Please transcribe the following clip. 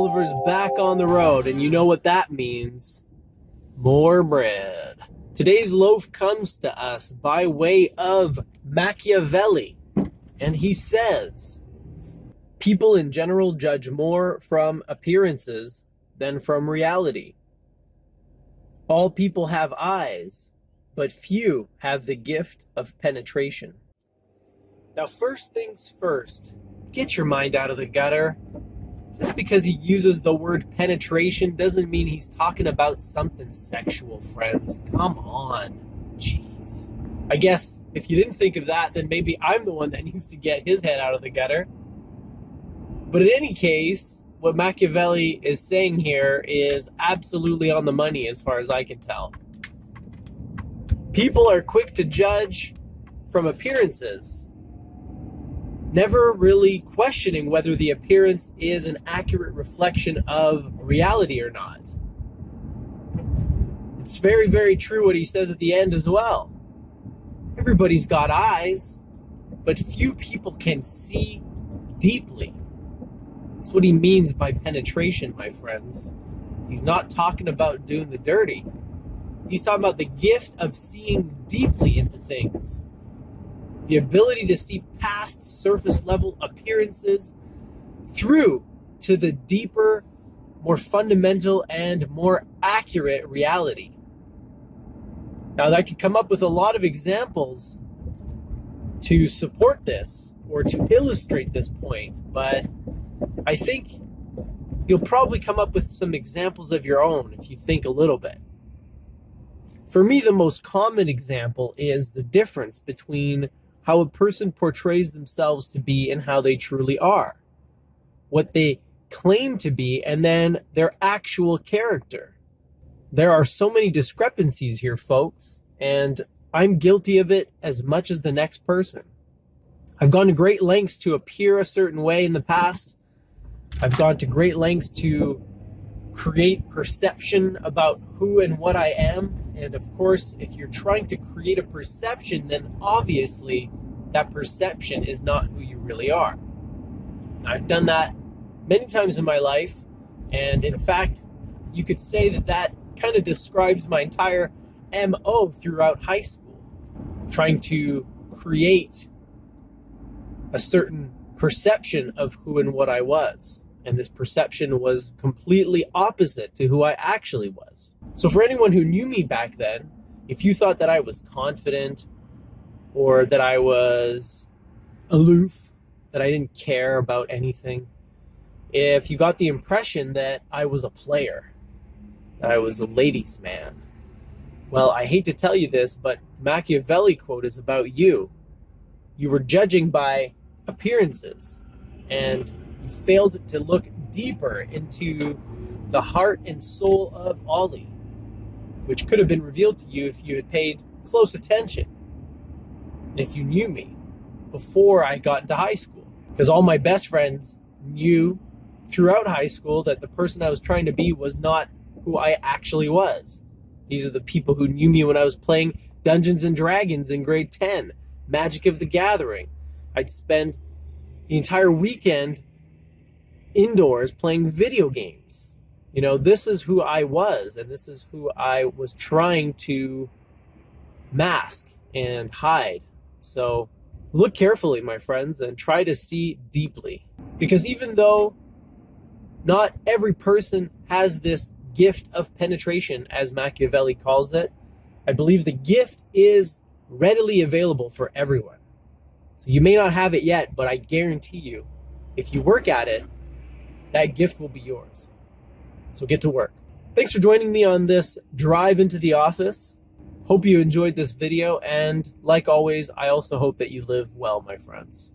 Oliver's back on the road, and you know what that means. More bread. Today's loaf comes to us by way of Machiavelli, and he says, people in general judge more from appearances than from reality. All people have eyes, but few have the gift of penetration. Now, first things first, get your mind out of the gutter. Just because he uses the word penetration doesn't mean he's talking about something sexual, friends. Come on. Jeez. I guess if you didn't think of that, then maybe I'm the one that needs to get his head out of the gutter. But in any case, what Machiavelli is saying here is absolutely on the money as far as I can tell. People are quick to judge from appearances, never really questioning whether the appearance is an accurate reflection of reality or not. It's very, very true what he says at the end as well. Everybody's got eyes, but few people can see deeply. That's what he means by penetration, my friends. He's not talking about doing the dirty. He's talking about the gift of seeing deeply into things. The ability to see past surface level appearances through to the deeper, more fundamental, and more accurate reality. Now, I could come up with a lot of examples to support this or to illustrate this point, but I think you'll probably come up with some examples of your own if you think a little bit. For me, the most common example is the difference between how a person portrays themselves to be and how they truly are. What they claim to be and then their actual character. There are so many discrepancies here, folks, and I'm guilty of it as much as the next person. I've gone to great lengths to appear a certain way in the past. I've gone to great lengths to create perception about who and what I am. And of course, if you're trying to create a perception, then obviously that perception is not who you really are. I've done that many times in my life. And in fact, you could say that that kind of describes my entire MO throughout high school. Trying to create a certain perception of who and what I was. And this perception was completely opposite to who I actually was. So for anyone who knew me back then, if you thought that I was confident or that I was aloof, that I didn't care about anything, if you got the impression that I was a player, that I was a ladies' man, well, I hate to tell you this, but Machiavelli quote is about you. You were judging by appearances, and you failed to look deeper into the heart and soul of Ollie, which could have been revealed to you if you had paid close attention, and if you knew me before I got into high school. Because all my best friends knew throughout high school that the person I was trying to be was not who I actually was. These are the people who knew me when I was playing Dungeons and Dragons in grade 10, Magic of the Gathering. I'd spend the entire weekend indoors playing video games. You know, this is who I was, and this is who I was trying to mask and hide. So look carefully, my friends, and try to see deeply. Because even though not every person has this gift of penetration, as Machiavelli calls it, I believe the gift is readily available for everyone. So you may not have it yet, but I guarantee you, if you work at it, that gift will be yours. So get to work. Thanks for joining me on this drive into the office. Hope you enjoyed this video, and like always, I also hope that you live well, my friends.